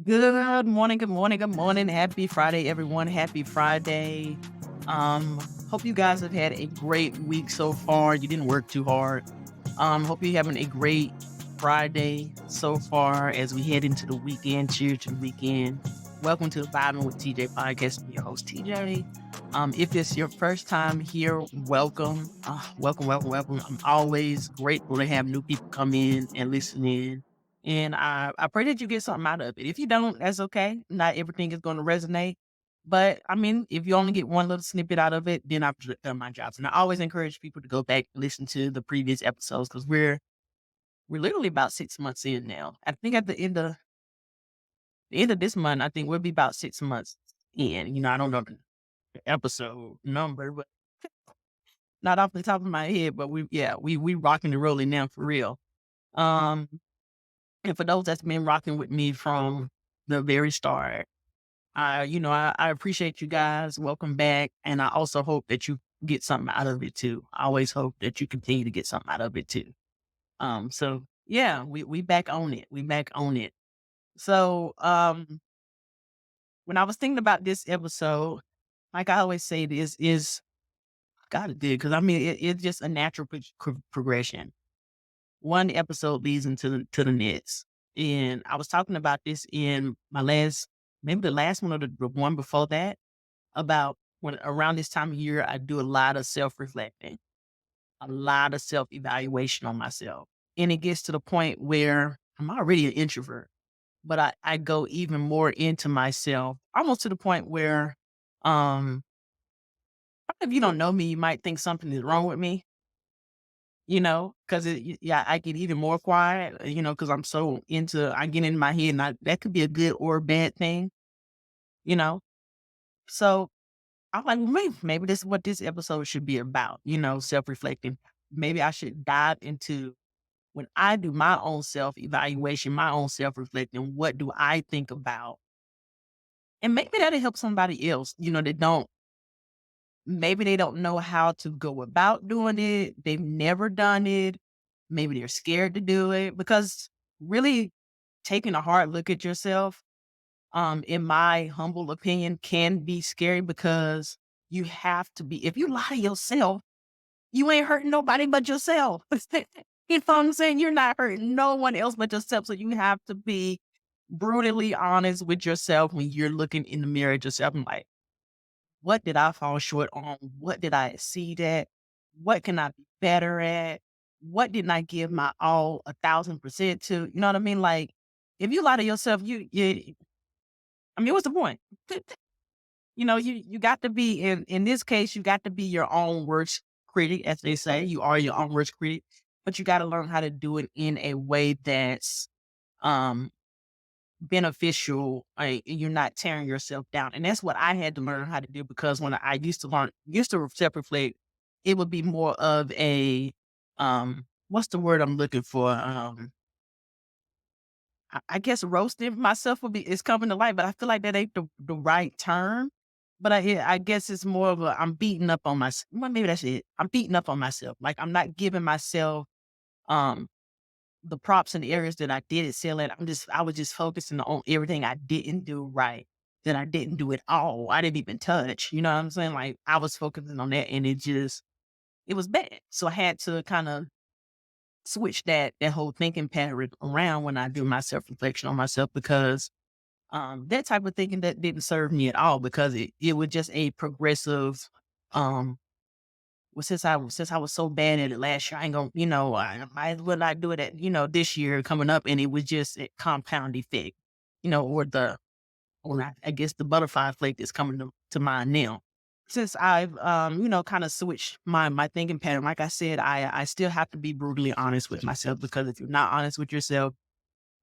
Good morning, good morning, good morning. Happy Friday, everyone. Happy Friday. Hope you guys have had a great week so far. You didn't work too hard. Hope you're having a great Friday so far as we head into the weekend. Cheers to the weekend. Welcome to the Vibing with TJ podcast. I'm your host, TJ. If it's your first time here, welcome. Welcome. I'm always grateful to have new people come in and listen in. And I pray that you get something out of it. If you don't, that's okay. Not everything is going to resonate. But I mean, if you only get one little snippet out of it, then I've done my job. And I always encourage people to go back and listen to the previous episodes because we're literally about 6 months in now. I think at the end of this month, I think we'll be about 6 months in. I don't know the episode number, but not off the top of my head. But we rocking and rolling now for real. Um, and for those that's been rocking with me from the very start, I appreciate you guys. Welcome back. And I also hope that you get something out of it too. I always hope that you continue to get something out of it too. So yeah, we back on it. We back on it. So when I was thinking about this episode, like I always say, this is gotta do because I mean it's just a natural progression. One episode leads into the next. And I was talking about this in my last, maybe the last one or the one before that, about when around this time of year, I do a lot of self reflecting, a lot of self evaluation on myself. And it gets to the point where I'm already an introvert, but I go even more into myself, almost to the point where, um, if you don't know me, you might think something is wrong with me, because yeah, I get even more quiet, because I'm so I get in my head and that could be a good or a bad thing, you know? So I'm like, well, maybe this is what this episode should be about, self reflecting. Maybe I should dive into when I do my own self evaluation, my own self reflecting, what do I think about? And maybe that'll help somebody else, maybe they don't know how to go about doing it. They've never done it. Maybe they're scared to do it because really taking a hard look at yourself, in my humble opinion, can be scary because you have to be, if you lie to yourself, you ain't hurting nobody but yourself. You know what I'm saying? You're not hurting no one else but yourself. So you have to be brutally honest with yourself when you're looking in the mirror at yourself and like, what did I fall short on? What did I exceed at? What can I be better at? What didn't I give my all 1,000% to? You know what I mean? Like, if you lie to yourself, I mean, what's the point? You got to be in this case, you got to be your own worst critic, as they say. You are your own worst critic, but you got to learn how to do it in a way that's um beneficial. You're not tearing yourself down. And that's what I had to learn how to do because when I used to self reflect, it would be more of a, what's the word I'm looking for? I guess roasting myself is coming to light, but I feel like that ain't the right term. But I guess it's more of a, I'm beating up on myself. Well, maybe that's it. I'm beating up on myself. Like I'm not giving myself, um, the props in the areas that I did excel at. I was just focusing on everything I didn't do right. That I didn't do it all. I didn't even touch. You know what I'm saying? Like I was focusing on that and it was bad. So I had to kind of switch that whole thinking pattern around when I do my self-reflection on myself because that type of thinking that didn't serve me at all because it was just a progressive, um well, since I was so bad at it last year, I ain't gonna, I might as well not do it at, this year coming up. And it was just a compound effect, or I guess the butterfly effect is coming to mind now. Since I've, kind of switched my thinking pattern, like I said, I still have to be brutally honest with myself because if you're not honest with yourself,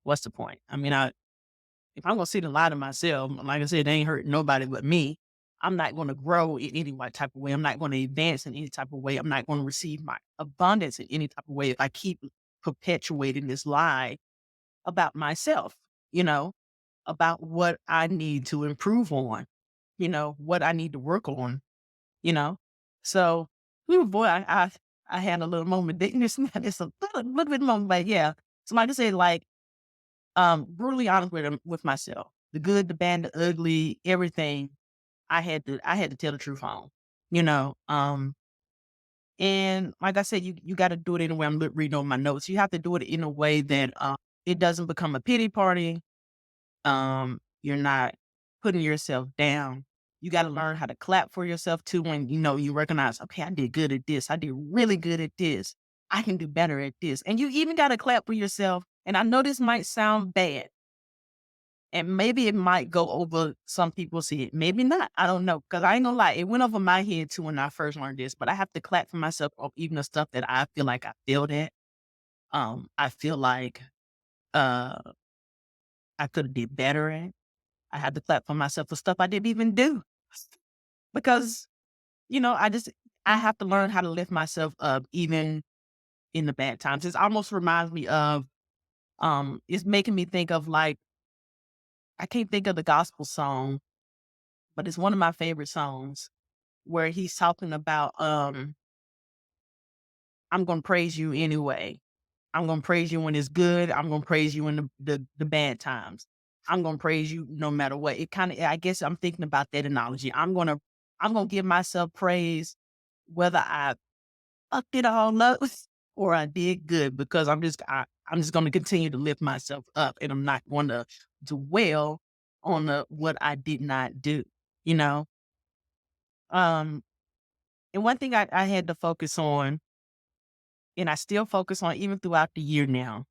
what's the point? I mean, if I'm gonna sit and lie to myself, like I said, they ain't hurting nobody but me. I'm not gonna grow in any type of way. I'm not gonna advance in any type of way. I'm not gonna receive my abundance in any type of way if I keep perpetuating this lie about myself, you know, about what I need to improve on, what I need to work on, you know. So, ooh, boy, I had a little moment. It's a little bit moment, but yeah. So, like I said, like Brutally honest with myself. The good, the bad, the ugly, everything. I had to tell the truth on. You know, and like I said, you got to do it in a way. Reading over my notes. You have to do it in a way that it doesn't become a pity party. You're not putting yourself down. You got to learn how to clap for yourself too when you know you recognize, okay, I did good at this. I did really good at this. I can do better at this. And you even got to clap for yourself. And I know this might sound bad, and maybe it might go over some people's head. Maybe not. I don't know. Cause I ain't gonna lie. It went over my head too when I first learned this, but I have to clap for myself of even the stuff that I feel like I failed at. I feel like uh I could have did better at. I had to clap for myself for stuff I didn't even do. Because, I have to learn how to lift myself up even in the bad times. It almost reminds me of it's making me think of like I can't think of the gospel song, but it's one of my favorite songs where he's talking about I'm gonna praise you anyway. I'm gonna praise you when it's good. I'm gonna praise you in the bad times. I'm gonna praise you no matter what. It kind of I guess I'm thinking about that analogy. I'm gonna give myself praise whether I fucked it all up or I did good because I'm just gonna continue to lift myself up and I'm not gonna dwell on what I did not do, you know? Um and one thing I had to focus on and I still focus on even throughout the year now,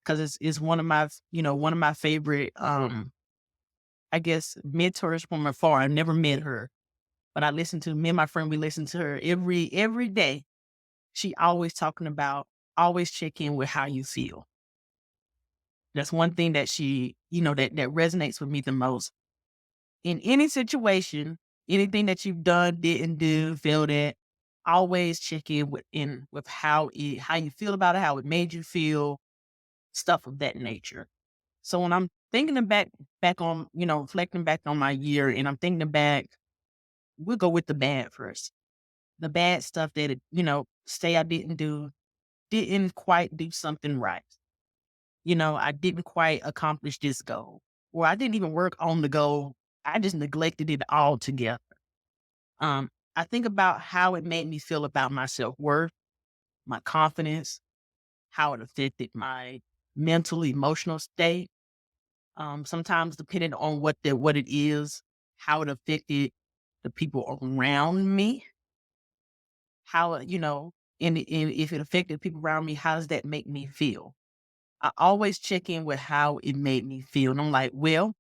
because it's one of my one of my favorite I guess mentors from afar. I never met her, but I listen to me and my friend, we listen to her every day. She always talking about always check in with how you feel. That's one thing that that resonates with me the most. In any situation, anything that you've done, didn't do, failed at, always check in with how you feel about it, how it made you feel, stuff of that nature. So when I'm thinking back on, reflecting back on my year and I'm thinking back, we'll go with the bad first. The bad stuff that say I didn't quite do something right. I didn't quite accomplish this goal. Or I didn't even work on the goal. I just neglected it altogether. I think about how it made me feel about my self-worth, my confidence, how it affected my mental, emotional state. Sometimes depending on what it is, how it affected the people around me, how and if it affected people around me, how does that make me feel? I always check in with how it made me feel. And I'm like, well,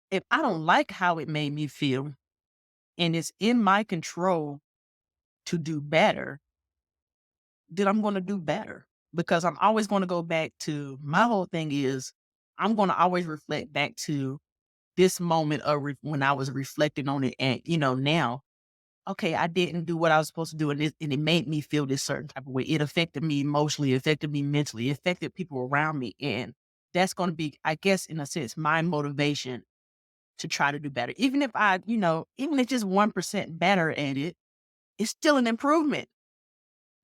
if I don't like how it made me feel and it's in my control to do better, then I'm going to do better because I'm always going to go back to my whole thing is I'm going to always reflect back to this moment of when I was reflecting on it and, now, okay, I didn't do what I was supposed to do and it made me feel this certain type of way. It affected me emotionally, it affected me mentally, it affected people around me. And that's going to be, I guess, in a sense, my motivation to try to do better. Even if even if just 1% better at it, it's still an improvement,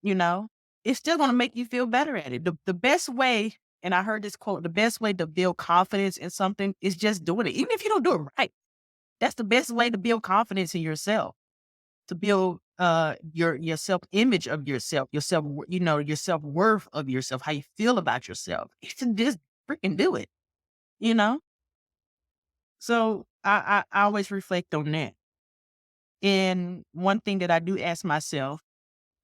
you know? It's still going to make you feel better at it. The best way, and I heard this quote, the best way to build confidence in something is just doing it. Even if you don't do it right, that's the best way to build confidence in yourself, to build your self image of yourself, your self worth of yourself, how you feel about yourself. You can just freaking do it, you know. So I always reflect on that. And one thing that I do ask myself,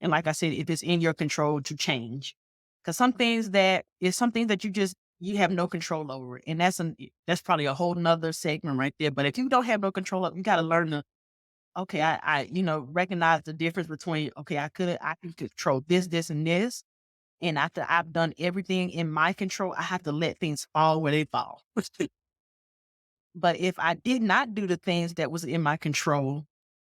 and like I said, if it's in your control to change, because some things that you have no control over, and that's probably a whole nother segment right there. But if you don't have no control of, you got to learn to okay, recognize the difference between, okay, I can control this, and this. And after I've done everything in my control, I have to let things fall where they fall. But if I did not do the things that was in my control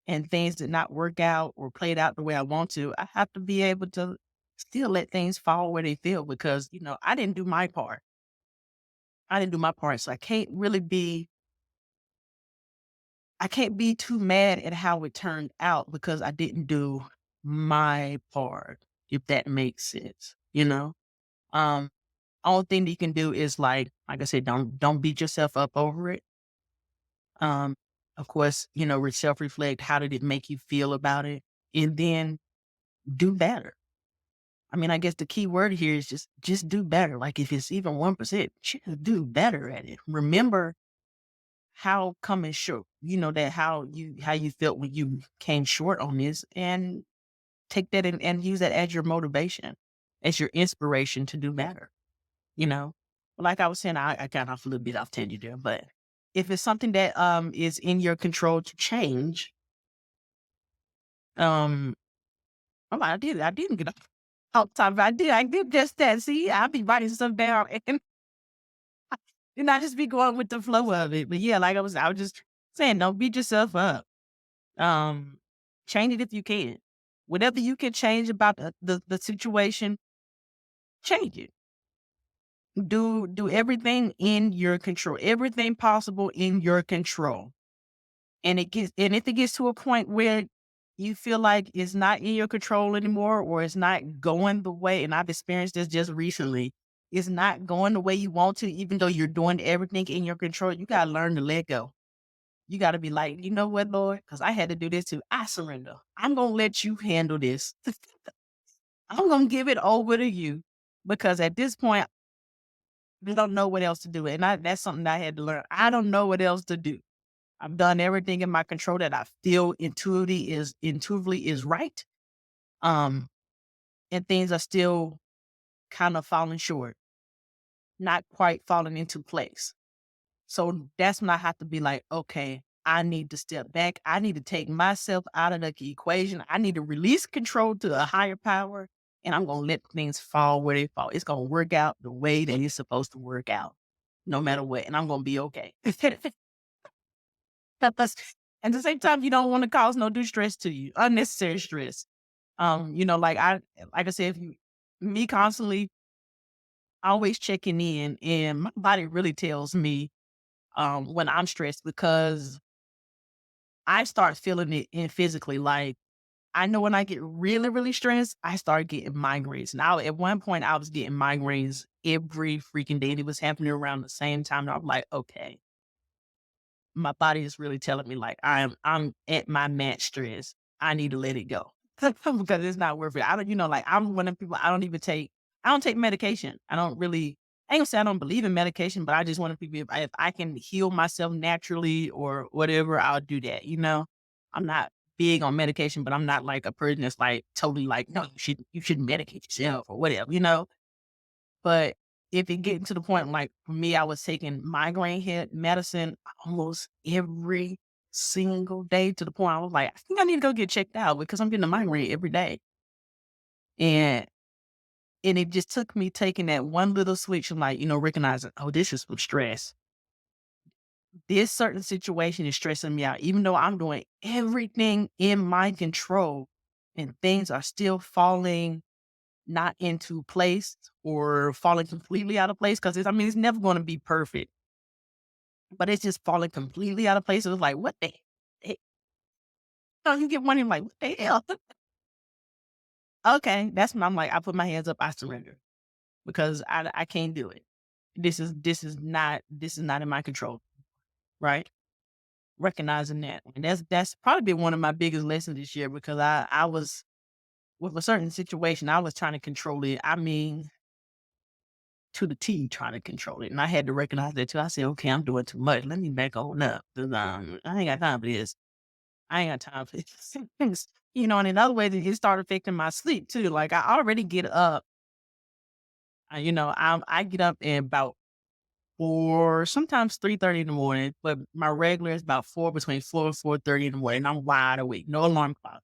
and things did not work out or played out the way I want to, I have to be able to still let things fall where they feel because, I didn't do my part. I didn't do my part. So I can't be too mad at how it turned out because I didn't do my part, if that makes sense, you know? Um, Only thing that you can do is like I said, don't beat yourself up over it. Um, of course, self reflect. How did it make you feel about it? And then do better. I mean, I guess the key word here is just do better. Like if it's even 1%, just do better at it. Remember how coming short, that how you felt when you came short on this, and take that and use that as your motivation, as your inspiration to do better, you know? Like I was saying, I got off a little bit off tangent there, but if it's something that is in your control to change, um I didn't get off topic. I did just that. See, I'll be writing stuff down and not just be going with the flow of it. But yeah, like I was just saying, don't beat yourself up. Um, Change it if you can. Whatever you can change about the situation, change it. Do everything in your control. Everything possible in your control. And if it gets to a point where you feel like it's not in your control anymore, or it's not going the way, and I've experienced this just recently, it's not going the way you want to, even though you're doing everything in your control, you gotta learn to let go. You gotta be like, you know what, Lord? Because I had to do this too. I surrender. I'm gonna let you handle this. I'm gonna give it over to you, because at this point, I don't know what else to do. And that's something that I had to learn. I don't know what else to do. I've done everything in my control that I feel intuitively is right. Um, and things are still kind of falling short, not quite falling into place. So that's when I have to be like, okay, I need to step back. I need to take myself out of the equation. I need to release control to a higher power, and I'm gonna let things fall where they fall. It's gonna work out the way that it's supposed to work out, no matter what, and I'm gonna be okay. That's At the same time, you don't want to cause no due stress to you, unnecessary stress. Like I said, if you me constantly always checking in, and my body really tells me when I'm stressed, because I start feeling it in physically. Like I know when I get really, really stressed, I start getting migraines. Now, at one point, I was getting migraines every freaking day, and it was happening around the same time. And I'm like, okay, my body is really telling me like I'm at my max stress. I need to let it go because it's not worth it. I don't, like I'm one of the people. I don't take medication. I ain't gonna say I don't believe in medication, but I just want to people, if I can heal myself naturally or whatever, I'll do that. I'm not big on medication, but I'm not like a person that's like totally like, no, you should medicate yourself or whatever. But if it getting to the point, like for me, I was taking migraine head medicine almost every single day, to the point I was like, I think I need to go get checked out because I'm getting a migraine every day. And it just took me taking that one little switch and like, recognizing, oh, this is from stress. This certain situation is stressing me out, even though I'm doing everything in my control, and things are still falling not into place or falling completely out of place, because it's never going to be perfect, but it's just falling completely out of place. It was like, what the heck? So you get wondering, like, what the hell? Okay, that's when I'm like, I put my hands up, I surrender, because I can't do it. This is not in my control, right? Recognizing that, and that's probably been one of my biggest lessons this year, because I was with a certain situation, I was trying to control it. I mean, to the T, trying to control it. And I had to recognize that too. I said, okay, I'm doing too much. Let me back on up. 'Cause, I ain't got time for this. I ain't got time for this. Things, and in other ways, it started affecting my sleep too. Like I already get up. I get up in about 4, sometimes 3:30 in the morning, but my regular is about 4, between 4 and 4:30 in the morning. I'm wide awake, no alarm clock.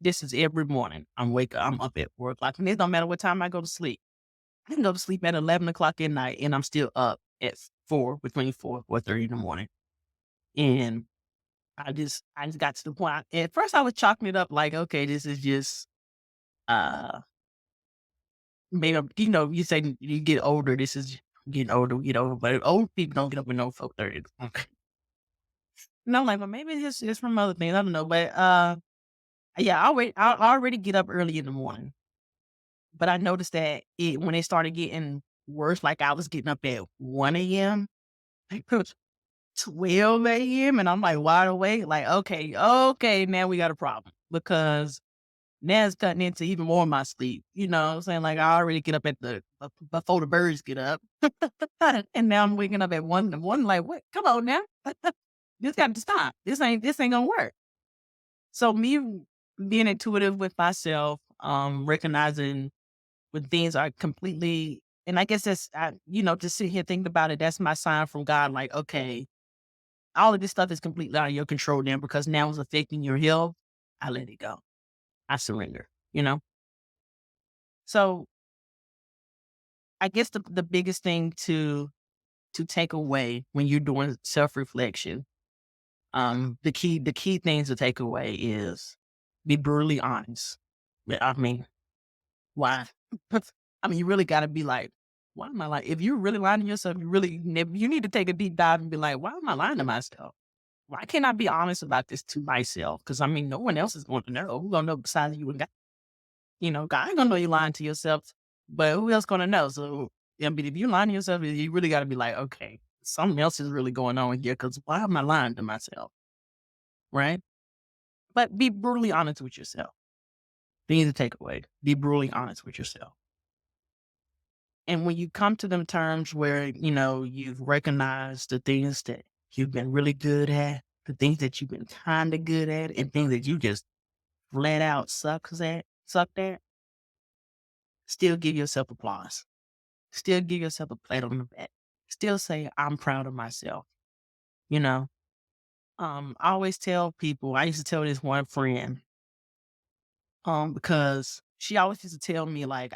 This is every morning. I'm up at 4 o'clock. And it don't matter what time I go to sleep. I can go to sleep at 11 o'clock at night, and I'm still up at 4, between 4 and 4:30 in the morning. And I just got to the point. At first, I was chalking it up like, okay, this is just uh maybe you say you get older. This is getting older, we get older, but old people don't get up with no 4:30. Okay. And I'm like, well, maybe it's from other things. I don't know, but yeah, I already get up early in the morning, but I noticed that when it started getting worse, like I was getting up at 1 a.m., like 12 a.m., and I'm like wide awake, like, okay, okay, now we got a problem because now it's cutting into even more of my sleep. You know what I'm saying? Like I already get up at before the birds get up. And now I'm waking up at one, like, what? Come on now. This got to stop. This ain't gonna work. So me being intuitive with myself, recognizing when things are completely, and I guess just sit here thinking about it, that's my sign from God, like, okay, all of this stuff is completely out of your control now because now it's affecting your health. I let it go. I surrender, you know? So I guess the biggest thing to take away when you're doing self-reflection, the key things to take away is be brutally honest. Yeah, I mean, why? I mean, you really gotta be like, why am I like, if you're really lying to yourself, you need to take a deep dive and be like, why am I lying to myself? Why can't I be honest about this to myself? Because I mean, no one else is going to know. Who's gonna know besides you and God? God ain't gonna know you're lying to yourself, but who else gonna know? So, I mean, if you're lying to yourself, you really gotta be like, okay, something else is really going on here. Because why am I lying to myself? Right? But be brutally honest with yourself. Things to take away. Be brutally honest with yourself. And when you come to them terms where, you've recognized the things that you've been really good at, the things that you've been kind of good at, and things that you just flat out sucked at, still give yourself applause. Still give yourself a pat on the back. Still say, I'm proud of myself. You know, I always tell people, I used to tell this one friend, because she always used to tell me, like,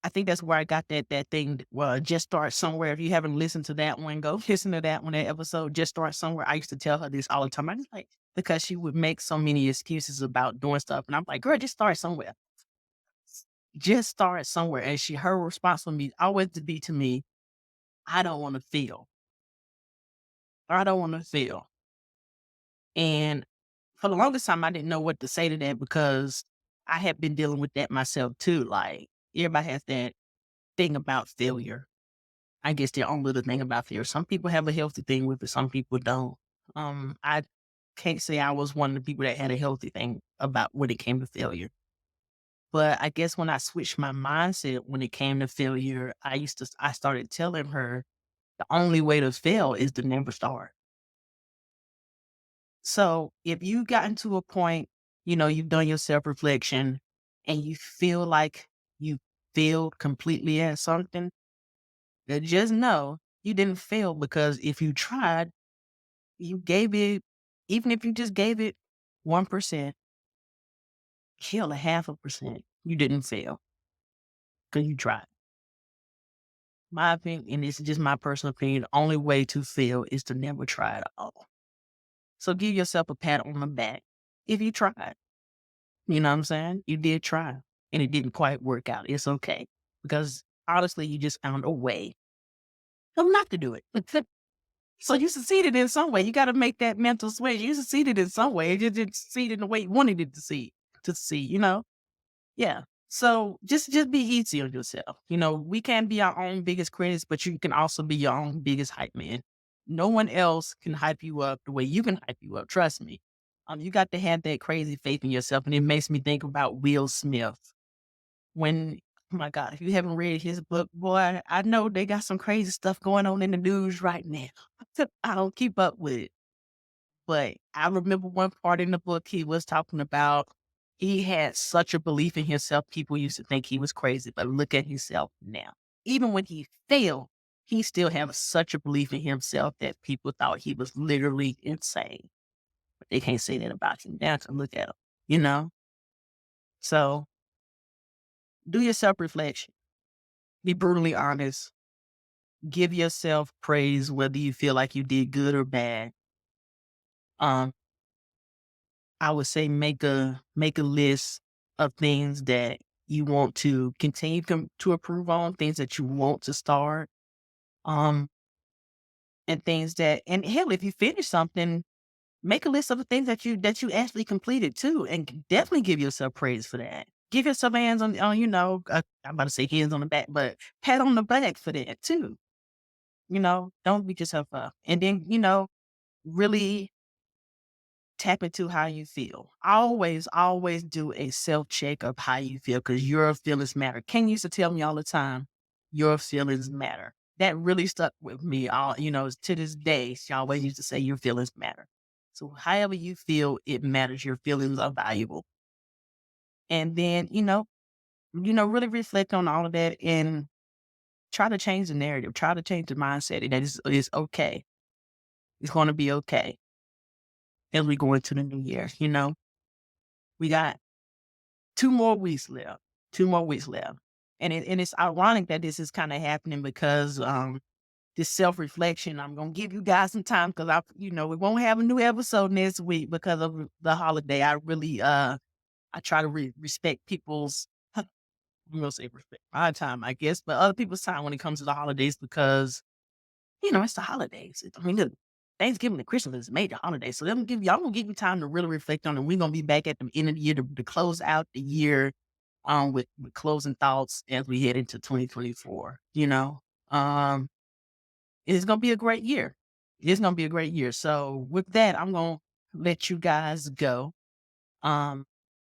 I think that's where I got that thing. Well, just start somewhere. If you haven't listened to that one, go listen to that one, that episode. Just start somewhere. I used to tell her this all the time. I just like because she would make so many excuses about doing stuff, and I'm like, girl, just start somewhere. Just start somewhere. And her response to me always to be to me, I don't want to feel. I don't want to feel. And for the longest time, I didn't know what to say to that because I had been dealing with that myself too. Like everybody has that thing about failure. I guess their own little thing about fear. Some people have a healthy thing with it, some people don't. I can't say I was one of the people that had a healthy thing about when it came to failure. But I guess when I switched my mindset when it came to failure, I started telling her the only way to fail is to never start. So if you gotten to a point, you've done your self reflection and you feel like you failed completely at something, then just know you didn't fail because if you tried, you gave it, even if you just gave it 1%, kill a half a percent, you didn't fail because you tried. My opinion, and this is just my personal opinion, the only way to fail is to never try at all. So give yourself a pat on the back if you tried. You know what I'm saying? You did try and it didn't quite work out. It's okay because honestly, you just found a way not to do it. So you succeeded in some way. You got to make that mental switch. You succeeded in some way. You didn't succeed in the way you wanted it to see. Yeah. So just be easy on yourself. We can be our own biggest critics, but you can also be your own biggest hype man. No one else can hype you up the way you can hype you up. Trust me. You got to have that crazy faith in yourself. And it makes me think about Will Smith. When, oh my God, if you haven't read his book, boy, I know they got some crazy stuff going on in the news right now. I don't keep up with it. But I remember one part in the book he was talking about he had such a belief in himself. People used to think he was crazy, but look at himself now. Even when he failed, he still had such a belief in himself that people thought he was literally insane. But they can't say that about him now to look at him, you know? So do your self reflection. Be brutally honest. Give yourself praise whether you feel like you did good or bad. Um, I would say make a list of things that you want to continue to improve on, things that you want to start, um, and things and hell, if you finish something, make a list of the things that you actually completed too, and definitely give yourself praise for that. give yourself hands on I'm about to say hands on the back, but pat on the back for that too. Don't beat yourself up. And then, really tap into how you feel. Always, always do a self check of how you feel because your feelings matter. Ken used to tell me all the time, your feelings matter. That really stuck with me to this day. She always used to say your feelings matter. So however you feel, it matters. Your feelings are valuable. And then, really reflect on all of that and try to change the narrative. Try to change the mindset that it's okay. It's going to be okay as we go into the new year. We got 2 more weeks left, 2 more weeks left. And it's ironic that this is kinda happening because, this self-reflection, I'm gonna give you guys some time because we won't have a new episode next week because of the holiday. I really, I try to respect people's I'm gonna say respect my time, I guess, but other people's time when it comes to the holidays because, it's the holidays. I mean, look, Thanksgiving and Christmas is major holidays, so I'm gonna give you time to really reflect on it. We're gonna be back at the end of the year to close out the year with closing thoughts as we head into 2024. Um, it's gonna be a great year. It's gonna be a great year. So with that, I'm gonna let you guys go. Um,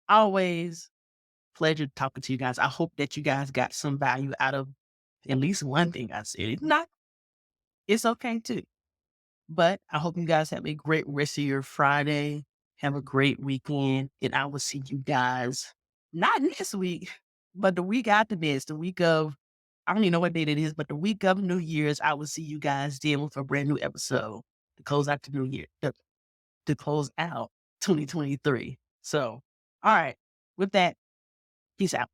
always pleasure talking to you guys. I hope that you guys got some value out of at least one thing I said. If not, it's okay too. But I hope you guys have a great rest of your Friday. Have a great weekend, and I will see you guys not next week, but the week after this, the week of I don't even know what date it is, but the week of New Year's, I will see you guys then with a brand new episode to close out the new year, to close out 2023. So, all right, with that, peace out.